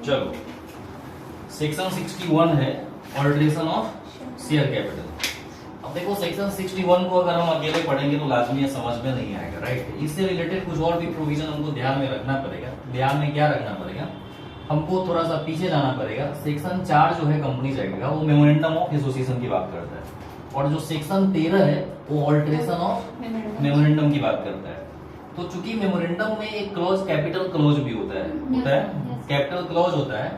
चलो, सेक्शन 61 है alteration of share capital. अब देखो सेक्शन 61 को अगर हम अकेले पढ़ेंगे तो लाजमी समझ में नहीं आएगा, राइट। इससे रिलेटेड कुछ और भी प्रोविजन हमको ध्यान में रखना पड़ेगा। ध्यान में क्या रखना पड़ेगा, हमको थोड़ा सा पीछे जाना पड़ेगा। सेक्शन 4 जो है कंपनीज एक्ट का, वो मेमोरेंडम ऑफ एसोसिएशन की बात करता है, और जो सेक्शन 13 है वो ऑल्टरेशन ऑफ मेमोरेंडम की बात करता है। तो चूंकि मेमोरेंडम में एक क्लॉज कैपिटल क्लॉज भी होता है कैपिटल क्लॉज होता है,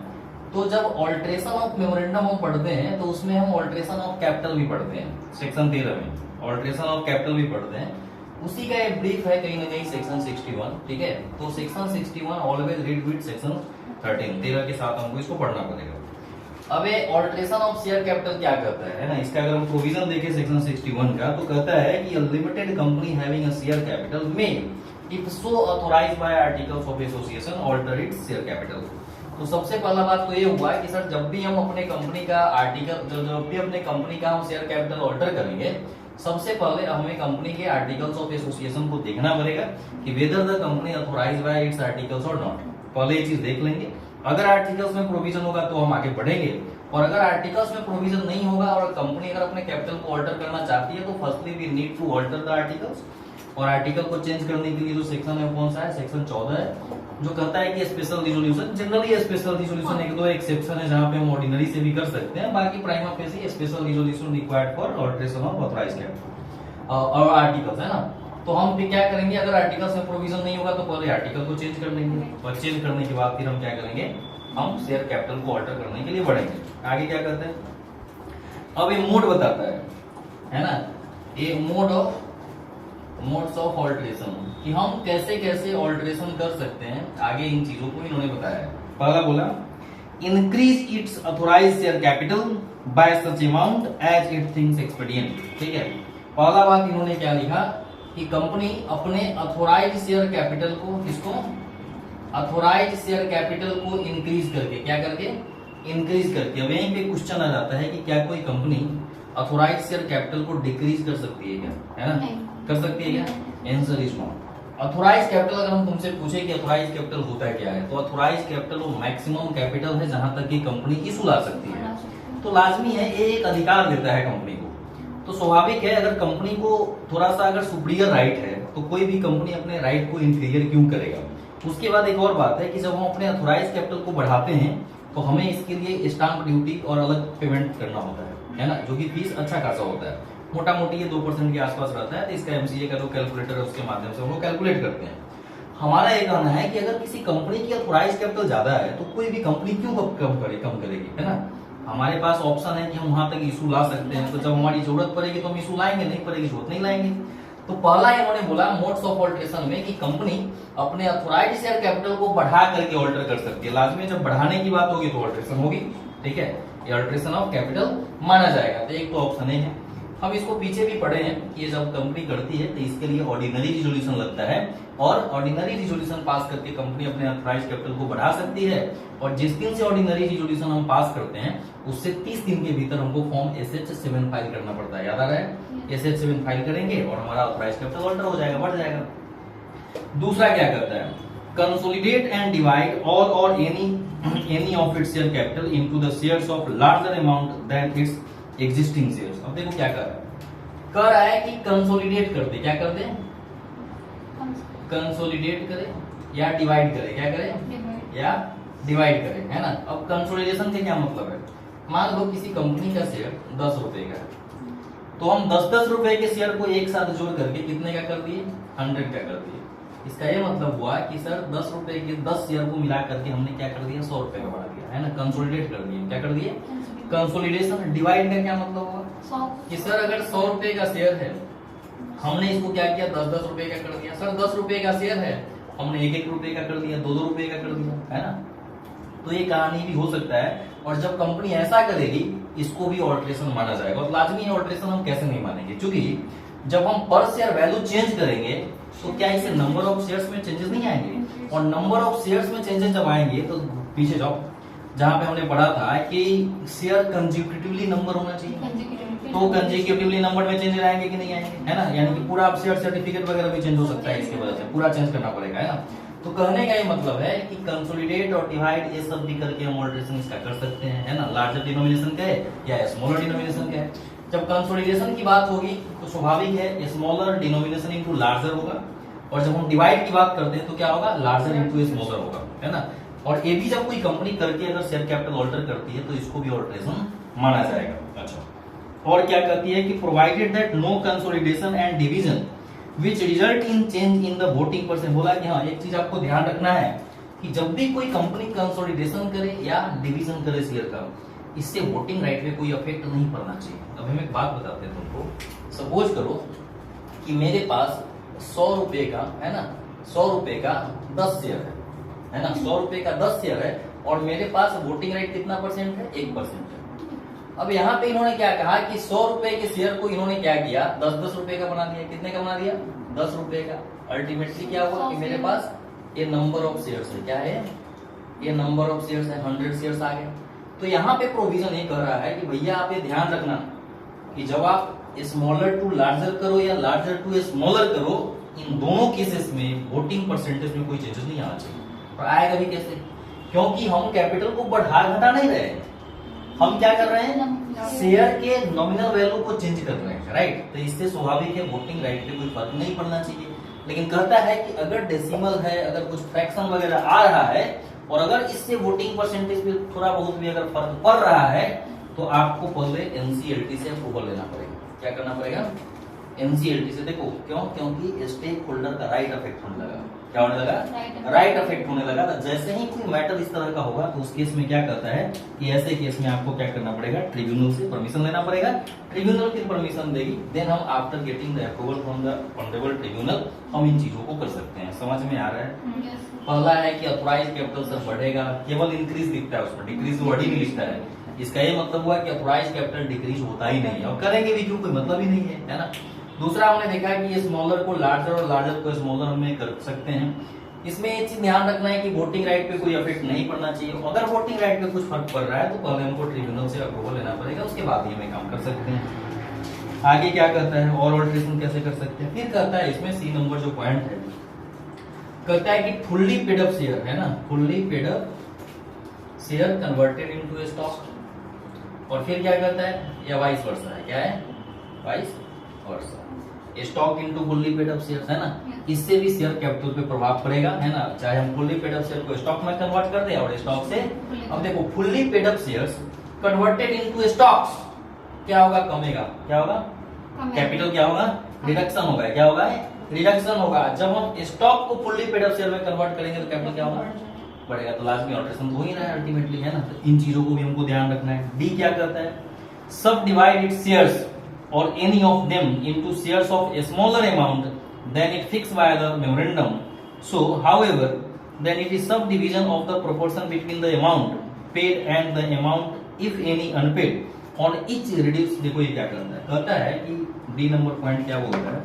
तो जब ऑल्टरेशन ऑफ मेमोरेंडम हम पढ़ते हैं तो उसमें हम ऑल्टरेशन ऑफ कैपिटल भी पढ़ते हैं। सेक्शन 13 में ऑल्टरेशन ऑफ कैपिटल भी पढ़ते हैं, उसी का एक ब्रीफ है कहीं ना कहीं सेक्शन 61, ठीक है। तो section 61 always read with section 13 के साथ हमको इसको पढ़ना पड़ेगा। अब ये ऑल्टरेशन ऑफ शेयर कैपिटल क्या कहता है ना, इसका अगर हम प्रोविजन देखें सेक्शन 61 का, तो कहता है कि limited company having a share capital में if so authorised by articles of association alter its share capital. तो सबसे पहला बात तो ये हुआ है कि सर जब भी हम अपने कंपनी का आर्टिकल जब भी अपने कंपनी का हम शेयर कैपिटल ऑल्टर करेंगे, सबसे पहले हमें कंपनी के आर्टिकल्स ऑफ एसोसिएशन को देखना पड़ेगा कि whether the company authorised by its articles और नॉट। पहले ये चीज देख लेंगे। अगर आर्टिकल्स में प्रोविजन होगा तो हम आगे बढ़ेंगे, और अगर आर्टिकल्स में प्रोविजन नहीं होगा और कंपनी अगर अपने कैपिटल को ऑल्टर करना चाहती है तो firstly we need to alter the articles. और आर्टिकल को चेंज करने के लिए जो सेक्शन है कौन सा है, सेक्शन 14 है, जो कहता है कि special resolution. Generally special resolution एक दो एक्सेप्शन है जहां पे हम ऑर्डिनरी से भी कर सकते हैं, बाकी prima facie special resolution required for alteration of authorised capital और आर्टिकल्स, है ना। तो हम भी क्या करेंगे, अगर आर्टिकल्स में प्रोविजन नहीं होगा तो पहले आर्टिकल को चेंज कर लेंगे, और चेंज करने के बाद फिर हम क्या करेंगे, हम शेयर कैपिटल को ऑल्टर करने के लिए बढ़ेंगे। आगे क्या करते हैं, अब ये मोड बताता है ना, ये मोड्स ऑफ ऑल्टरेशन, कि हम कैसे कैसे ऑल्टरेशन कर सकते हैं। आगे इन चीजों को इन्होंने बताया। पहला बोला increase its authorised share capital by such amount as it thinks expedient, ठीक है। पहला बात इन्होंने क्या लिखा कि कंपनी अपने ऑथोराइज्ड शेयर कैपिटल को, किसको, ऑथोराइज्ड शेयर कैपिटल को इंक्रीज करके, क्या करके, इंक्रीज करके। अब यहीं पे क्वेश्चन आ जाता है कि क्या कोई कंपनी ऑथोराइज्ड शेयर कैपिटल को डिक्रीज कर सकती है क्या, है ना, कर सकती है क्या? Answer is not. Authorised capital अगर हम तुमसे पूछे कि ऑथोराइज्ड कैपिटल होता है क्या है, तो ऑथोराइज्ड कैपिटल वो मैक्सिमम कैपिटल है जहां तक कि कंपनी इशू ला सकती है। तो लाजमी है ये एक अधिकार देता है कंपनी को, तो स्वाभाविक है अगर कंपनी को थोड़ा सा अगर सुपीरियर राइट है तो कोई भी कंपनी अपने राइट को इंफीरियर क्यों करेगा। उसके बाद एक और बात है कि जब हम अपने ऑथोराइज्ड कैपिटल को बढ़ाते हैं तो हमें इसके लिए स्टाम्प ड्यूटी और अलग पेमेंट करना होता है ना, जो कि फीस अच्छा खासा होता है, मोटा मोटी ये 2% के आसपास रहता है। तो इसका एमसीए का जो कैलकुलेटर है उसके माध्यम से हम लोग कैलकुलेट करते हैं। हमारा ये कहना है कि अगर किसी कंपनी की ऑथोराइज्ड कैपिटल ज्यादा है तो कोई भी कंपनी क्यों कम करेगी, है ना। हमारे पास ऑप्शन है कि हम वहां तक इशू ला सकते हैं, तो जब हमारी जरूरत पड़ेगी तो हम इशू लाएंगे, नहीं पड़ेगी जरूरत नहीं लाएंगे। तो पहला इन्होंने बोला मोड्स ऑफ ऑल्टरेशन में कि कंपनी अपने ऑथोराइज्ड शेयर कैपिटल को बढ़ा करके ऑल्टर कर सकती है। लाजमी जब बढ़ाने की बात होगी तो ऑल्टरेशन होगी, ठीक है, ये ऑल्टरेशन ऑफ कैपिटल माना जाएगा। तो एक तो ऑप्शन है। हम इसको पीछे भी पढ़े हैं कि ये जब कंपनी करती है तो इसके लिए ऑर्डिनरी रिजोल्यूशन लगता है, और ऑर्डिनरी रिजोल्यूशन पास करके कंपनी अपने ऑथराइज्ड कैपिटल को बढ़ा सकती है। और जिस दिन से ऑर्डिनरी रिजोल्यूशन हम पास करते हैं उससे 30 दिन के भीतर हमको फॉर्म SH7 फाइल करना पड़ता है, याद आ रहा है। SH7 फाइल करेंगे और हमारा ऑथराइज्ड कैपिटल ऑल्टर हो जाएगा, बढ़ जाएगा। दूसरा क्या करता है, कंसोलिडेट एंड डिवाइड ऑल और any of its share capital into the shares of larger amount than its existing shares. अब देखो क्या कर रहा है कि कंसोलिडेट कर दे, क्या कर दे, कंसोलिडेट करे या डिवाइड करे, क्या करे, या डिवाइड करे, है ना। अब कंसोलिडेशन का क्या मतलब है, मान लो किसी कंपनी का शेयर 10 रुपए का है, तो हम 10-10 रुपए के शेयर को एक साथ जोड़ करके कितने का कर दिए, 100 का कर दिए। इसका ये मतलब हुआ कि सर 10 रुपए के 10 शेयर को मिला करके हमने क्या कर दिया, 100 रुपए का बढ़ा दिया, है ना, कंसोलिडेट कर दिए, क्या कर दिए, कंसोलिडेशन। डिवाइड का क्या मतलब हुआ कि सर अगर 100 रुपए का शेयर है, हमने इसको क्या किया, 10-10 रुपए का कर दिया। सर 10 रुपए का शेयर है, हमने 1-1 रुपए का कर दिया, 2-2 रुपए का कर दिया, है ना। तो ये कहानी भी हो सकता है, और जब कंपनी ऐसा करेगी इसको भी ऑल्टरेशन माना जाएगा। और लाजमी ऑल्टरेशन हम कैसे नहीं मानेंगे, क्योंकि जब हम पर शेयर वैल्यू चेंज करेंगे तो क्या इससे नंबर ऑफ शेयर्स में चेंजेस नहीं आएंगे, और नंबर ऑफ शेयर्स में चेंजेस जब आएंगे तो पीछे जाओ जहां पे हमने पढ़ा था कि शेयर कंसेक्यूटिवली नंबर होना चाहिए, तो कंसेक्यूटिवली नंबर में चेंज आएंगे कि नहीं आएंगे, है ना। यानी कि पूरा शेयर सर्टिफिकेट वगैरह भी चेंज हो सकता है, इसके वजह से पूरा चेंज करना पड़ेगा, है ना। तो कहने का ये मतलब है कि कंसोलिडेट और डिवाइड ये सब भी करके हम ऑल्ट्रेशन इसका कर सकते हैं, है ना। लार्जर डिनोमिनेशन का है या स्मॉलर डिनोमिनेशन का है। जब कंसोलिडेशन की बात होगी तो स्वाभाविक है स्मॉलर डिनोमिनेशन इनटू लार्जर होगा, और जब हम डिवाइड की बात करते हैं तो क्या होगा, लार्जर इनटू स्मॉलर होगा, है ना। और ये भी जब कोई कंपनी करके अगर शेयर कैपिटल ऑल्टर करती है तो इसको भी ऑल्ट्रेशन माना जाएगा। अच्छा, और क्या कहती है कि provided that no consolidation and division which result in change in the voting percent. बोला कि हाँ, एक चीज आपको ध्यान रखना है कि जब भी कोई कंपनी कंसोलिडेशन करे या डिवीजन करे शेयर का, इससे वोटिंग राइट पे कोई इफेक्ट नहीं पड़ना चाहिए। अब हम एक बात बताते हैं तुमको। सपोज करो कि मेरे पास 100 रुपए का, है ना, 100 रुपए का 10 शेयर है ना, 100 रुपए का 10 शेयर है, और मेरे पास वोटिंग राइट कितना परसेंट है, 1% है। अब यहाँ पे इन्होंने क्या कहा कि 100 रुपए के शेयर को इन्होंने क्या किया, 10-10 रुपए का बना दिया। कितने का बना दिया, 10 रुपए का। अल्टीमेटली क्या हुआ कि मेरे पास ये नंबर ऑफ शेयर्स है, क्या है, ये नंबर ऑफ शेयर्स है, 100 शेयर्स आ गए। तो यहाँ पे प्रोविजन ये कह रहा है कि भैया आप ये ध्यान रखना कि जब आप स्मॉलर टू लार्जर करो या लार्जर टू स्मॉलर करो, इन दोनों केसेस में वोटिंग परसेंटेज में कोई चेंजेस नहीं आना चाहिए। और आएगा भी कैसे, क्योंकि हम कैपिटल को बढ़ा घटा नहीं रहे हैं, हम क्या कर रहे हैं, शेयर के नॉमिनल वैल्यू को चेंज कर रहे हैं, राइट। तो इससे स्वाभाविक है वोटिंग राइट पे कोई फर्क नहीं पड़ना चाहिए। लेकिन कहता है कि अगर डेसिमल है, अगर कुछ फ्रैक्शन वगैरह आ रहा है, और अगर इससे वोटिंग परसेंटेज पे थोड़ा बहुत भी अगर फर्क पड़ रहा है, तो आपको पहले एनसीएलटी से अप्रूवल लेना पड़ेगा। क्या करना पड़ेगा, एनसीएलटी से। देखो क्यों, क्योंकि स्टेक होल्डर का राइट अफेक्ट होने लगा। क्या होने लगा, राइट अफेक्ट होने लगा। तो जैसे ही कोई मैटर इस तरह का होगा तो उस केस में क्या कहता है कि ऐसे केस में आपको क्या करना पड़ेगा, ट्रिब्यूनल से परमिशन लेना पड़ेगा। ट्रिब्यूनल फिर परमिशन देगी, देन हम after getting the approval from the honourable tribunal हम इन चीजों को कर सकते हैं। समझ में आ रहा है। पहला है कि ऑथराइज कैपिटल सर बढ़ेगा, केवल इंक्रीज दिखता है उसमें, डिक्रीज वर्ड ही नहीं लिखता है। इसका ये मतलब हुआ कि ऑथराइज कैपिटल डिक्रीज होता ही नहीं है, और करेंगे भी क्यों, कोई मतलब ही नहीं है ना। दूसरा हमने देखा है कि ये स्मॉलर को लार्जर और लार्जर को स्मॉलर हम कर सकते हैं। इसमें एक चीज ध्यान रखना है कि वोटिंग राइट पे कोई इफेक्ट नहीं पड़ना चाहिए। अगर वोटिंग राइट पे कुछ फर्क पड़ रहा है तो पहले हमको ट्रिब्यूनल से अप्रूवल लेना पड़ेगा, उसके बाद ही हमें काम कर सकते हैं। आगे क्या कहता है, और ऑल्ट्रेशन कैसे कर सकते हैं। फिर कहता है इसमें सी नंबर जो पॉइंट है, कहता है कि फुल्ली पेड अप शेयर, है ना, fully paid up share converted into stock. और फिर क्या कहता है, या वाइस वर्सा है, क्या है, vice versa, stock into fully paid up share, है ना। इससे भी शेयर कैपिटल पे प्रभाव पड़ेगा, है ना। चाहे हम फुल्ली पेड अप शेयर को स्टॉक में कन्वर्ट कर दें और स्टॉक से, अब देखो fully paid up shares converted into stocks, क्या होगा, कमेगा। क्या होगा, कैपिटल क्या होगा, रिडक्शन होगा। क्या होगा, रिडक्शन होगा। जब हम स्टॉक को फुल्ली पेड अप शेयर में कन्वर्ट करेंगे तो कैपिटल क्या होगा, बढ़ेगा। तो लास्ट में ऑल्ट्रेशन हो ही रहा है अल्टीमेटली, है ना। तो इन चीजों को भी हमको ध्यान रखना है। डी क्या कहता है, सब divide it's shares or any of them into shares of a smaller amount than it fixed by the memorandum. So, however, then it is subdivision of the proportion between the amount paid and the amount, if any, unpaid on each reduced. देखो ये क्या करता है, कहता है कि D number point क्या बोल रहा है,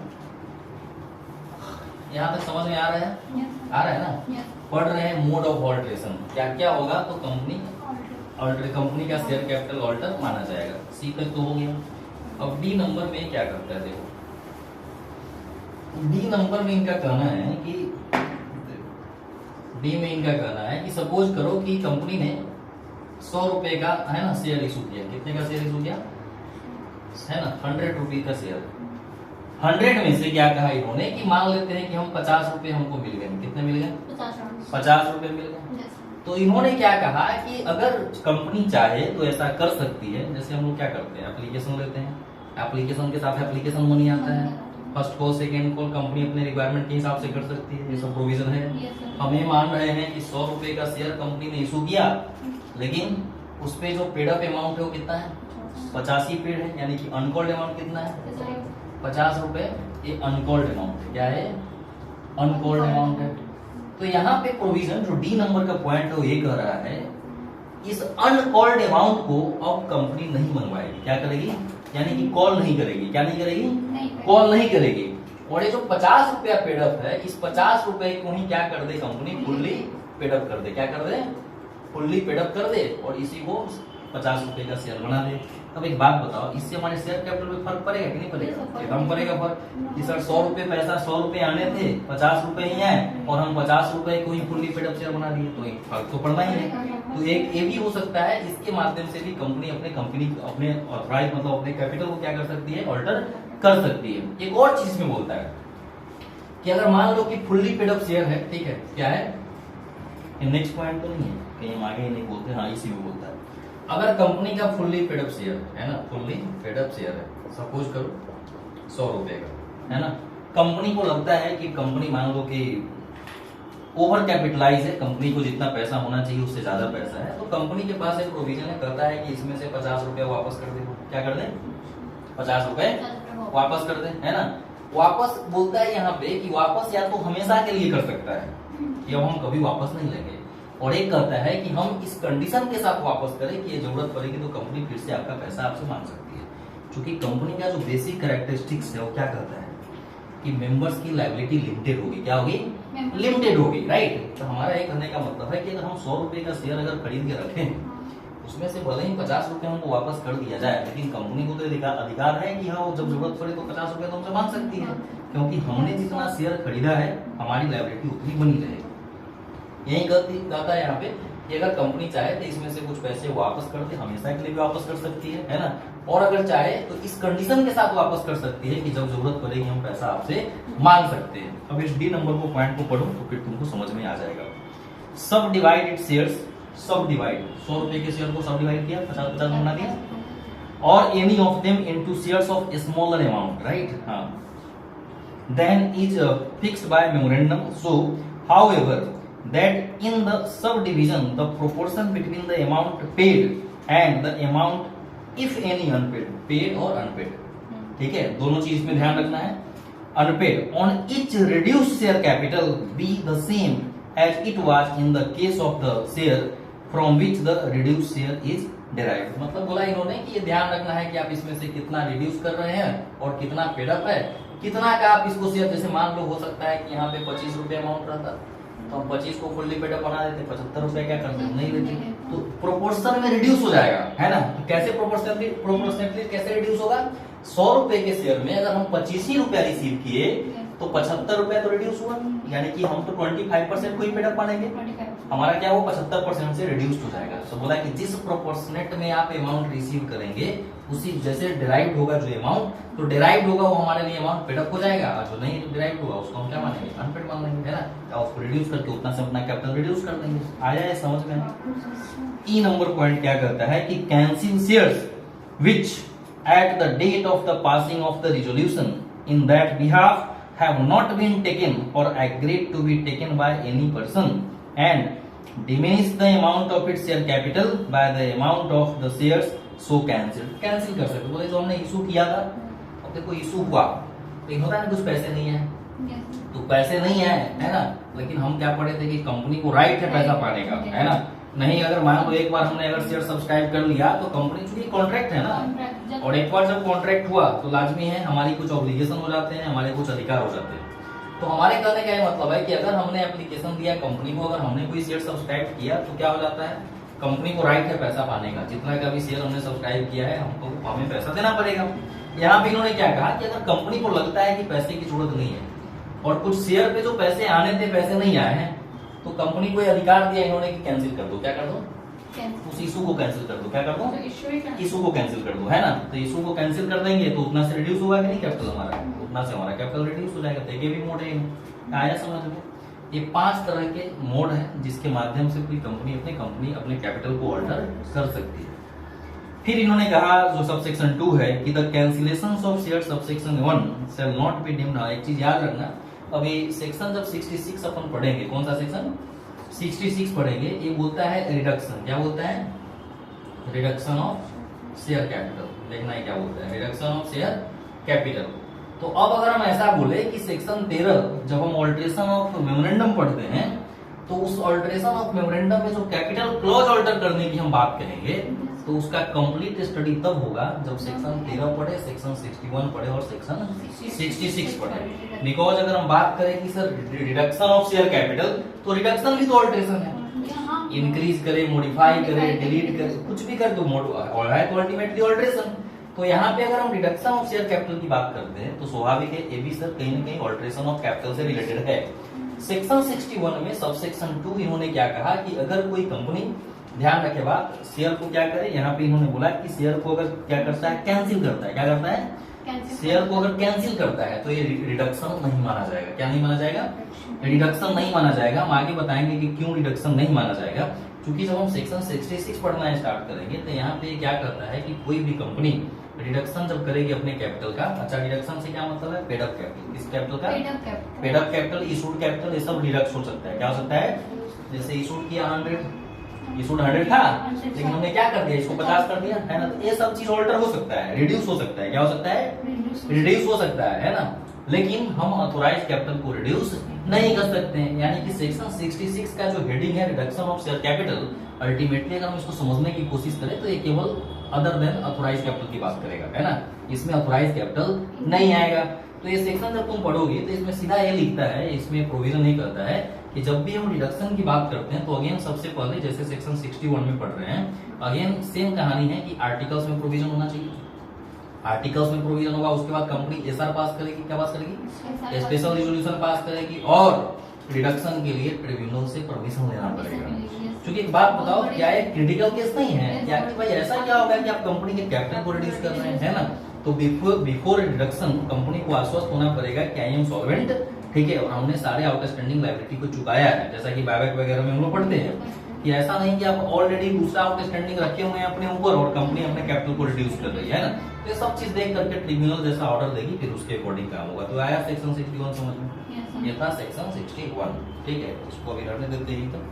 यहाँ तक समझ में आ रहा है, आ रहा है ना। पढ़ रहे हैं मोड ऑफ ऑल्ट्रेशन, क्या क्या होगा, तो कंपनी का शेयर कैपिटल ऑल्टर माना जाएगा। सी तक तो हो गया। अब डी नंबर में क्या करता है, देखो डी नंबर में इनका कहना है कि डी में इनका कहना है कि सपोज करो कि कंपनी ने 100 रुपए का, है ना, शेयर इशू किया। कितने का शेयर इशू किया, है ना, 100 रुपए का शेयर। 100 में से क्या कहा इन्होंने कि मान लेते हैं कि हम 50 रुपए हमको मिल गए। कितने मिल गए, 50 रुपए मिल गए। तो इन्होंने क्या कहा कि अगर कंपनी चाहे तो ऐसा कर सकती है। जैसे हम लोग क्या करते हैं, एप्लीकेशन लेते हैं, एप्लीकेशन के साथ एप्लीकेशन मनी आता है, first call second call company अपने रिक्वायरमेंट के हिसाब से कर सकती है। ये सब प्रोविजन है। हम ये मान रहे हैं कि 100 रुपए का शेयर कंपनी ने इशू किया, लेकिन उस पे जो पेड अप अमाउंट है वो कितना है, 50 ही पेड है, यानी कि अनकॉल्ड अमाउंट कितना है, 50 रुपए। ये अनकॉल्ड अमाउंट है, क्या है, अनकॉल्ड अमाउंट है। तो यहाँ पे प्रोविजन जो डी नंबर का पॉइंट है वो ये कह रहा है, इस अनकॉल्ड अमाउंट को अब कंपनी नहीं मंगवाएगी। क्या करेगी, यानी कि कॉल नहीं करेगी। क्या नहीं करेगी, कॉल नहीं करेगी। और ये जो 50 रुपया पेडअप है, इस 50 रुपए को ही क्या कर दे कंपनी, फुल्ली पेडअप कर दे। क्या कर दे, फुल्ली पेडअप कर दे, और इसी को 50 रुपए का शेयर बना दे। अब एक बात बताओ, इससे हमारे शेयर कैपिटल में फर्क पड़ेगा कि नहीं पड़ेगा? एकदम पड़ेगा फर्क। कि सर 100 रुपए पैसा 100 रुपए आने थे, 50 रुपए ही है और हम 50 रुपए को ही फुल्ली पेड अप शेयर बना दिए, तो एक फर्क तो पड़ना ही है। तो एक ये भी हो सकता है, इसके माध्यम से भी कंपनी अपने ऑथराइज मतलब अपने कैपिटल को क्या कर सकती है, ऑल्टर कर सकती है। एक और चीज में बोलता है कि अगर मान लो कि फुल्ली पेड अप शेयर है, ठीक है, क्या है, नेक्स्ट पॉइंट तो नहीं है, कहीं हम आगे नहीं बोलते, हाँ इसी में बोलता है। अगर कंपनी का फुल्ली पेड अप शेयर है ना, फुल्ली पेड अप शेयर है, सपोज करो 100 रुपए का है ना, कंपनी को लगता है कि कंपनी मान लो कि ओवर कैपिटलाइज है, कंपनी को जितना पैसा होना चाहिए उससे ज्यादा पैसा है, तो कंपनी के पास एक प्रोविजन है, कहता है कि इसमें से 50 रुपया वापस कर दे। क्या कर दे? 50 रुपए वापस कर दे, है ना। वापस बोलता है यहाँ पे कि वापस या तो हमेशा के लिए कर सकता है कि अब हम कभी वापस नहीं लेंगे, और एक कहता है कि हम इस कंडीशन के साथ वापस करें कि ये जरूरत पड़ेगी तो कंपनी फिर से आपका पैसा आपसे मांग सकती है। क्योंकि कंपनी का जो बेसिक कैरेक्टरिस्टिक्स है वो क्या कहता है कि मेंबर्स की लायबिलिटी लिमिटेड होगी। क्या होगी? लिमिटेड होगी, राइट। तो हमारा ये कहने का मतलब है कि अगर हम 100 रुपए का शेयर अगर खरीद के रखें, उसमें से भले ही 50 रुपए हमको वापस कर दिया जाए, लेकिन कंपनी को तो अधिकार है कि हाँ वो जब जरूरत पड़े तो 50 रुपए तो हमसे मांग सकती है, क्योंकि हमने जितना शेयर खरीदा है हमारी लायबिलिटी उतनी बनी रहेगी। यही कहता है यहाँ पे कि अगर कंपनी चाहे तो इसमें से कुछ पैसे वापस कर दे, हमेशा के लिए भी वापस कर सकती है ना, और अगर चाहे तो इस कंडीशन के साथ वापस कर सकती है कि जब जरूरत पड़ेगी हम पैसा आपसे मांग सकते हैं। अब इस डी नंबर को पॉइंट को पढ़ो तो फिर तुमको समझ में आ जाएगा। सब डिवाइडेड शेयर्स, सब डिवाइड 100 रुपए के शेयर को सब डिवाइड किया, 50-50 बना दिया, और any of them into shares of smaller amount, right, हाँ, then is fixed by memorandum. So however that in the subdivision the proportion between the amount paid and the amount if any unpaid, paid or unpaid, ठीक है, दोनों चीज में ध्यान रखना है। unpaid on each reduced share capital be the same as it was in the case of the share from which the reduced share is derived। मतलब बोला इन्होंने कि ये ध्यान रखना है कि आप इसमें से कितना रिड्यूस कर रहे हैं और कितना पेड अप है, कितना का आप इसको शेयर, जैसे मान लो हो सकता है कि यहाँ पे 25 रुपए अमाउंट रहता तो हम 25 को फुल्ली पेड अप बना देते, 75 रुपए क्या करते, नहीं देते, तो प्रोपोर्शन में रिड्यूस हो जाएगा, है ना। तो कैसे प्रोपोर्शनली कैसे रिड्यूस होगा? 100 रुपए के शेयर में अगर हम 25 ही रुपया रिसीव किए तो 75 रुपया तो रिड्यूस हुआ, यानी कि हम तो 25% को ही पेड अप मानेंगे, हमारा क्या वो 75% से रिड्यूस हो जाएगा। तो बोला कि जिस प्रोपोर्शनेट में आप अमाउंट रिसीव करेंगे उसी जैसे डिराइव्ड होगा जो अमाउंट, तो डिराइव्ड होगा वो हमारे लिए अमाउंट पेड अप हो जाएगा, और जो नहीं डिराइव्ड होगा उसको हम क्या मानेंगे, अनपेड मान लेंगे, है ना। या उसको रिड्यूस करके उतना से अपना कैपिटल रिड्यूस कर देंगे। आया है समझ में? ई नंबर पॉइंट क्या कहता है कि cancel shares which at the date of the passing of the resolution in that behalf have not been taken or agreed to be taken by any person and diminish the amount of its share capital by the amount of the shares so cancelled। Cancel कर सकते, बोले जो हमने issue किया था, अब देखो issue हुआ लेकिन होता है ना कुछ पैसे नहीं है, तो पैसे नहीं है ना, लेकिन हम क्या पढ़े थे कि कंपनी को राइट है पैसा पाने का, है ना। नहीं अगर मान लो एक बार हमने अगर शेयर सब्सक्राइब कर लिया तो कंपनी, चूंकि कॉन्ट्रैक्ट है ना, और एक बार जब कॉन्ट्रैक्ट हुआ तो लाजमी है हमारी कुछ ऑब्लिगेशन हो जाते हैं, हमारे कुछ अधिकार हो जाते हैं। तो हमारे कहने का ये मतलब है कि अगर हमने एप्लीकेशन दिया कंपनी को, अगर हमने कोई शेयर सब्सक्राइब किया तो क्या हो जाता है, कंपनी को राइट है पैसा पाने का, जितना का भी शेयर हमने सब्सक्राइब किया है हमको हमें पैसा देना पड़ेगा। यहाँ पे इन्होंने क्या कहा कि अगर कंपनी को लगता है कि पैसे की जरूरत नहीं है और कुछ शेयर पे जो पैसे आने थे पैसे नहीं आए हैं, तो कंपनी को अधिकार दिया इन्होंने कि कैंसिल कर दो, क्या कर दो, उस इशू को कैंसिल कर दो, क्या कर दो, इशू को कैंसिल कर दो, है ना। तो इशू को कैंसिल कर देंगे तो उतना से रिड्यूस होगा कि नहीं कैपिटल हमारा, उतना से हमारा कैपिटल रिड्यूस हो जाएगा। तो ये भी मोड है, आया समझ में। ये 5 तरह के मोड हैं जिसके माध्यम से कोई कंपनी अपने कैपिटल को ऑल्टर कर सकती है। फिर इन्होंने कहा जो सबसेक्शन 2 है कि the cancellations of share subsection 1 shall not be deemed. एक चीज याद रखना, अभी सेक्शन जब 66 अपन पढ़ेंगे, कौन सा सेक्शन 66 पढ़ेंगे, ये बोलता है रिडक्शन, क्या बोलता है, रिडक्शन ऑफ शेयर कैपिटल। देखना है क्या बोलता है, रिडक्शन ऑफ शेयर कैपिटल। तो अब अगर हम ऐसा बोले कि सेक्शन 13 जब हम ऑल्ट्रेशन ऑफ मेमोरेंडम पढ़ते हैं तो उस ऑल्ट्रेशन ऑफ मेमोरेंडम में जो कैपिटल क्लॉज ऑल्टर करने की हम बात करेंगे, तो उसका कंप्लीट स्टडी तब होगा जब सेक्शन 13 पढ़े, सेक्शन 61 पढ़े और सेक्शन 66 पढ़े। बिकॉज अगर हम बात करें कि sir reduction of share capital, तो रिडक्शन भी तो ऑल्ट्रेशन है। इंक्रीज करे, मॉडिफाई करे, डिलीट करे, कुछ भी कर दो, है तो अल्टीमेटली ऑल्ट्रेशन। तो यहाँ पे अगर हम रिडक्शन ऑफ शेयर कैपिटल की बात करते हैं तो स्वाभाविक है ये भी सर कहीं ना कहीं ऑल्ट्रेशन ऑफ कैपिटल से रिलेटेड है। सेक्शन 61 में सब सेक्शन 2 इन्होंने क्या कहा कि अगर कोई कंपनी, ध्यान रखे बात, शेयर को क्या करे, यहाँ पे इन्होंने बोला कि शेयर को अगर क्या करता है, कैंसिल करता है, क्या करता है, शेयर को अगर कैंसिल करता है तो ये रिडक्शन नहीं माना जाएगा। क्या नहीं माना जाएगा, रिडक्शन नहीं माना जाएगा। हम आगे बताएंगे कि क्यों रिडक्शन नहीं माना जाएगा, क्योंकि जब हम सेक्शन 66 पढ़ना स्टार्ट करेंगे तो यहाँ पे क्या करता है कि कोई भी कंपनी रिडक्शन जब करेगी अपने कैपिटल का, अच्छा रिडक्शन से क्या मतलब है, पेड अप कैपिटल, किस कैपिटल का, paid up capital, issued capital, ये सब रिडक्स हो सकता है। क्या हो सकता है, जैसे इशूड किया 100, इशूड 100 था लेकिन हमने क्या कर दिया, इसको 50 कर दिया, है ना, तो ये सब चीज ऑल्टर हो सकता है, रिड्यूस हो सकता है। क्या हो सकता है, रिड्यूस हो सकता है ना। लेकिन हम ऑथोराइज कैपिटल को रिड्यूस नहीं कर सकते हैं। यानी कि सेक्शन 66 का जो हेडिंग है reduction of share capital, ultimately अगर हम इसको समझने की कोशिश करें तो ये केवल अदर देन ऑथोराइज कैपिटल की बात करेगा, है ना, इसमें ऑथोराइज कैपिटल नहीं आएगा। तो ये सेक्शन जब तुम पढ़ोगे तो इसमें सीधा ये लिखता है, इसमें प्रोविजन नहीं करता है कि जब भी हम रिडक्शन की बात करते हैं तो अगेन सबसे पहले जैसे सेक्शन 61 में पढ़ रहे हैं, अगेन सेम कहानी है कि आर्टिकल्स में प्रोविजन होना चाहिए। आर्टिकल्स में प्रोविजन होगा, उसके बाद कंपनी एसआर पास करेगी, क्या पास करेगी, स्पेशल रिजोल्यूशन पास करेगी, और रिडक्शन के लिए ट्रिब्यूनल से परमिशन लेना पड़ेगा। क्योंकि एक बात बताओ, क्या एक क्रिटिकल केस नहीं है क्या कि भाई ऐसा क्या होगा कि आप कंपनी के कैपिटल को रिड्यूस कर रहे हैं, है ना, तो बिफोर रिडक्शन कंपनी को आश्वस्त होना पड़ेगा कि आई एम सॉल्वेंट, ठीक है, और हमने सारे आउटस्टैंडिंग लायबिलिटी को चुकाया है। जैसा कि बायबैक वगैरह में हम लोग पढ़ते हैं कि ऐसा नहीं कि आप ऑलरेडी दूसरा आउटस्टैंडिंग रखे हुए हैं अपने ऊपर और कंपनी अपने कैपिटल को रिड्यूस कर रही है ना, तो ये सब चीज देख करके ट्रिब्यूनल जैसा ऑर्डर देगी, फिर उसके अकॉर्डिंग काम होगा। तो आया सेक्शन 61 समझ में, ये था सेक्शन 61, ठीक है, इसको अभी रहने देते ही तो